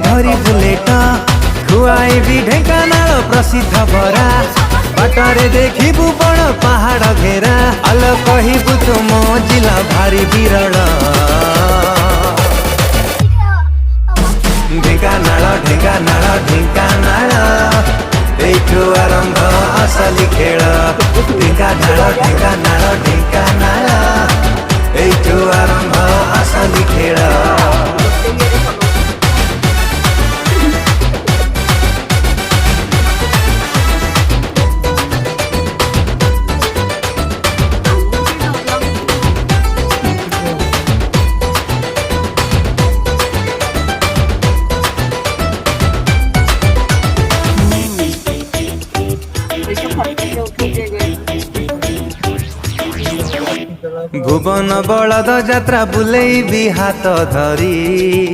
धरी बुलेट खुआईबी ढेंकानाल प्रसिद्ध बरा बाटरे देखिबु बड़ पहाड़ घेरा आल कहबू तुम जिला भारी विरल ढेंकानाल ढेंकानाल ढेंकानाल एठू आरंभ असली खेल ढेंकानाल ढेंकानाल ढेंकानाल एठू आरंभ असली खेल। भुवन बलद यात्रा बुलेबी हाथ धरी।